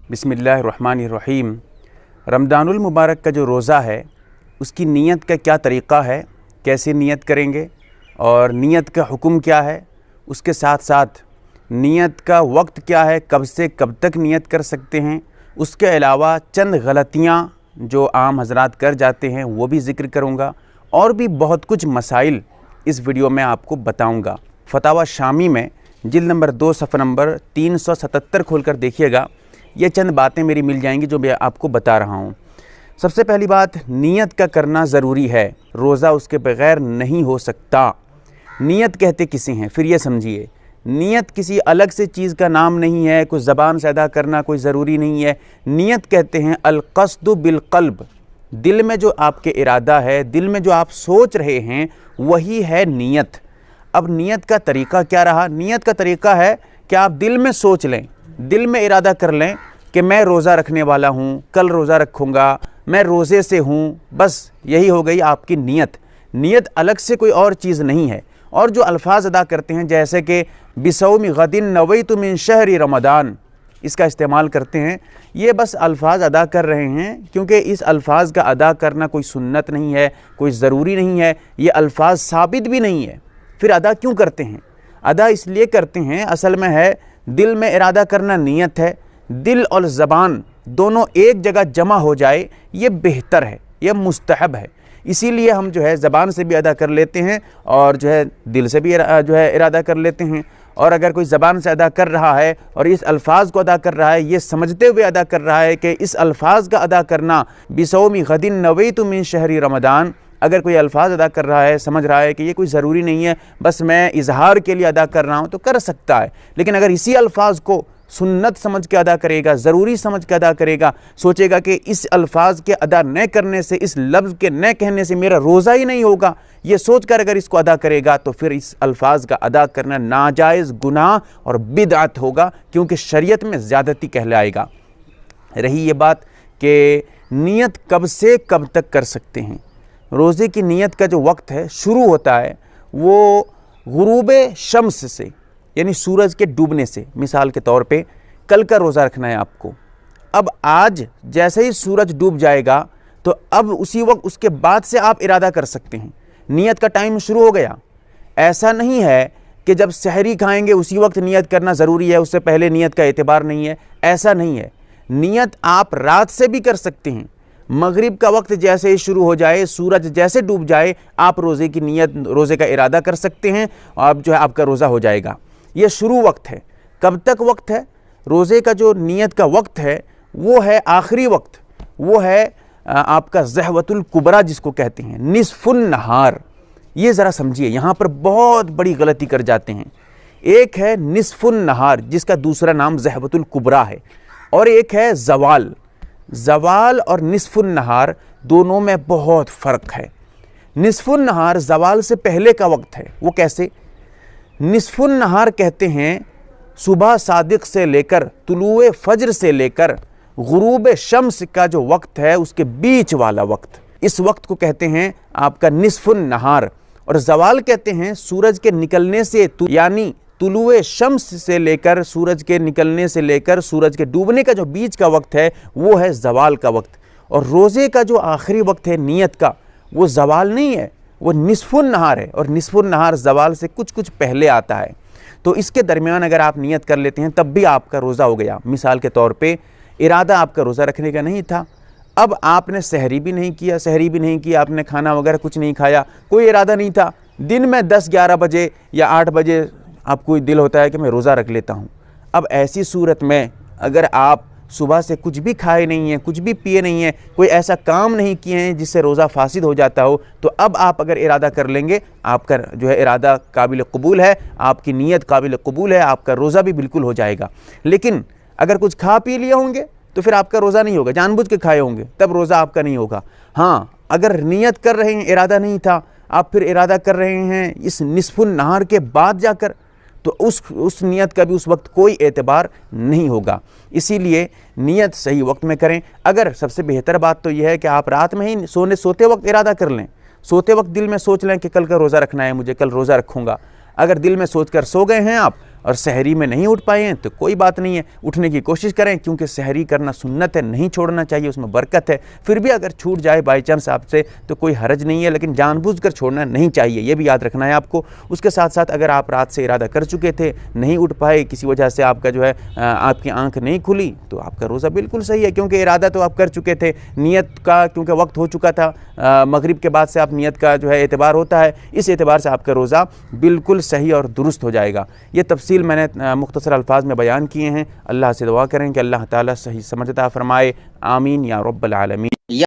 बिस्मिल्लाहिर्रहमानिर्रहीम। रमज़ानुल मुबारक का जो रोज़ा है उसकी नीयत का क्या तरीक़ा है, कैसे नीयत करेंगे और नीयत का हुक्म क्या है, उसके साथ साथ नीयत का वक्त क्या है, कब से कब तक नीयत कर सकते हैं। उसके अलावा चंद गलतियाँ जो आम हजरात कर जाते हैं वो भी ज़िक्र करूँगा और भी बहुत कुछ मसाइल इस वीडियो में आपको बताऊँगा। फतावा शामी में जिल्द नंबर 2 सफ़ा नंबर 377 खोलकर देखिएगा, ये चंद बातें मेरी मिल जाएंगी जो मैं आपको बता रहा हूँ। सबसे पहली बात, नीयत का करना ज़रूरी है, रोज़ा उसके बग़ैर नहीं हो सकता। नीयत कहते किसे हैं, फिर ये समझिए, नीयत किसी अलग से चीज़ का नाम नहीं है, कुछ ज़बान से अदा करना कोई ज़रूरी नहीं है। नीयत कहते हैं अल-क़स्दु बिल-क़ल्ब, दिल में जो आपके इरादा है, दिल में जो आप सोच रहे हैं वही है नीयत। अब नीयत का तरीक़ा क्या रहा? नीयत का तरीक़ा है कि आप दिल में सोच लें, दिल में इरादा कर लें कि मैं रोज़ा रखने वाला हूँ, कल रोज़ा रखूँगा, मैं रोज़े से हूँ, बस यही हो गई आपकी नीयत। नीयत अलग से कोई और चीज़ नहीं है। और जो अल्फाज अदा करते हैं जैसे कि बिसौमी गदिन नवैतु मिन शहरी रमदान, इसका इस्तेमाल करते हैं, ये बस अल्फाज अदा कर रहे हैं क्योंकि इस अल्फाज का अदा करना कोई सुन्नत नहीं है, कोई ज़रूरी नहीं है, ये अल्फाज साबित भी नहीं है। फिर अदा क्यों करते हैं? अदा इसलिए करते हैं, असल में है दिल में इरादा करना नीयत है, दिल और ज़बान दोनों एक जगह जमा हो जाए ये बेहतर है, ये मुस्तहब है। इसीलिए हम जो है ज़बान से भी अदा कर लेते हैं और जो है दिल से भी जो है इरादा कर लेते हैं। और अगर कोई ज़बान से अदा कर रहा है और इस अल्फाज को अदा कर रहा है, ये समझते हुए अदा कर रहा है कि इस अल्फाज का अदा करना बिसौमी गदिन नवैतु मिन शहरी रमदान, अगर कोई अल्फाज अदा कर रहा है, समझ रहा है कि ये कोई ज़रूरी नहीं है, बस मैं इजहार के लिए अदा कर रहा हूँ, तो कर सकता है। लेकिन अगर इसी अल्फाज को सुन्नत समझ के अदा करेगा, ज़रूरी समझ के अदा करेगा, सोचेगा कि इस अल्फाज के अदा न करने से, इस लफ्ज़ के न कहने से मेरा रोज़ा ही नहीं होगा, ये सोच कर अगर इसको अदा करेगा तो फिर इस अल्फाज का अदा करना नाजायज़ गुनाह और बिदअत होगा, क्योंकि शरीयत में ज़्यादती कहलाएगा। रही ये बात कि नीयत कब से कब तक कर सकते हैं। रोज़े की नीयत का जो वक्त है शुरू होता है वो गुरूबे शम्स से, यानी सूरज के डूबने से। मिसाल के तौर पे कल का रोज़ा रखना है आपको, अब आज जैसे ही सूरज डूब जाएगा तो अब उसी वक्त उसके बाद से आप इरादा कर सकते हैं, नीयत का टाइम शुरू हो गया। ऐसा नहीं है कि जब सहरी खाएंगे उसी वक्त नीयत करना ज़रूरी है, उससे पहले नीयत का एतबार नहीं है, ऐसा नहीं है। नीयत आप रात से भी कर सकते हैं, मगरिब का वक्त जैसे ही शुरू हो जाए, सूरज जैसे डूब जाए, आप रोज़े की नीयत, रोज़े का इरादा कर सकते हैं और अब जो है आपका रोज़ा हो जाएगा। ये शुरू वक्त है। कब तक वक्त है? रोज़े का जो नीयत का वक्त है वो है आखिरी वक्त, वो है आपका ज़हवतुल कुबरा जिसको कहते हैं, निस्फुन नहार। ये ज़रा समझिए, यहाँ पर बहुत बड़ी गलती कर जाते हैं। एक है निस्फुन नहार जिसका दूसरा नाम ज़हवतुल कुबरा है, और एक है ज़वाल। ज़वाल और निस्फुन नहार दोनों में बहुत फ़र्क है। निस्फुन नहार ज़वाल से पहले का वक्त है। वो कैसे? निस्फुन नहार कहते हैं सुबह सादिक से लेकर तुलुए फज्र से लेकर गुरूब शम्स का जो वक्त है उसके बीच वाला वक्त, इस वक्त को कहते हैं आपका निस्फुन नहार। और ज़वाल कहते हैं सूरज के निकलने से, यानी तुलुए शम्स से लेकर, सूरज के निकलने से लेकर सूरज के डूबने का जो बीच का वक्त है वो है ज़वाल का वक्त। और रोज़े का जो आखिरी वक्त है नीयत का, वो ज़वाल नहीं है, वो निस्फुन नहार है। और निस्फुन नहार ज़वाल से कुछ कुछ पहले आता है, तो इसके दरमियान अगर आप नियत कर लेते हैं तब भी आपका रोज़ा हो गया। मिसाल के तौर पे इरादा आपका रोज़ा रखने का नहीं था, अब आपने सहरी भी नहीं किया, आपने खाना वगैरह कुछ नहीं खाया, कोई इरादा नहीं था, दिन में 10-11 बजे या 8 बजे आपको दिल होता है कि मैं रोज़ा रख लेता हूँ। अब ऐसी सूरत में अगर आप सुबह से कुछ भी खाए नहीं हैं, कुछ भी पिए नहीं हैं, कोई ऐसा काम नहीं किए हैं जिससे रोज़ा फासिद हो जाता हो, तो अब आप अगर इरादा कर लेंगे, आपका जो है इरादा काबिल कबूल है, आपकी नीयत काबिल कबूल है, आपका रोज़ा भी बिल्कुल हो जाएगा। लेकिन अगर कुछ खा पी लिए होंगे तो फिर आपका रोज़ा नहीं होगा, जानबूझ के खाए होंगे तब रोज़ा आपका नहीं होगा। हाँ, अगर नीयत कर रहे हैं, इरादा नहीं था, आप फिर इरादा कर रहे हैं इस निस्फुन नहार के बाद जाकर, तो उस नियत का भी उस वक्त कोई एतबार नहीं होगा। इसीलिए नियत सही वक्त में करें। अगर सबसे बेहतर बात तो यह है कि आप रात में ही सोते वक्त इरादा कर लें, सोते वक्त दिल में सोच लें कि कल का रोज़ा रखना है मुझे, कल रोज़ा रखूँगा। अगर दिल में सोचकर सो गए हैं आप, اور سحری میں نہیں اٹھ پائے ہیں تو کوئی بات نہیں ہے، اٹھنے کی کوشش کریں، کیونکہ سحری کرنا سنت ہے، نہیں چھوڑنا چاہیے، اس میں برکت ہے۔ پھر بھی اگر چھوٹ جائے بائی چانس آپ سے تو کوئی حرج نہیں ہے، لیکن جان بوجھ کر چھوڑنا نہیں چاہیے، یہ بھی یاد رکھنا ہے آپ کو۔ اس کے ساتھ ساتھ اگر آپ رات سے ارادہ کر چکے تھے، نہیں اٹھ پائے، کسی وجہ سے آپ کا جو ہے آپ کی آنکھ نہیں کھلی، تو آپ کا روزہ بالکل صحیح ہے، کیونکہ ارادہ تو آپ کر چکے تھے۔ نیت کا کیونکہ وقت ہو چکا تھا، مغرب کے بعد سے آپ نیت کا جو ہے اعتبار ہوتا ہے، اس اعتبار سے آپ کا روزہ بالکل صحیح اور درست ہو جائے گا۔ یہ تفصیل میں نے مختصر الفاظ میں بیان کیے ہیں۔ اللہ سے دعا کریں کہ اللہ تعالیٰ صحیح سمجھ عطا فرمائے، آمین یا رب العالمین۔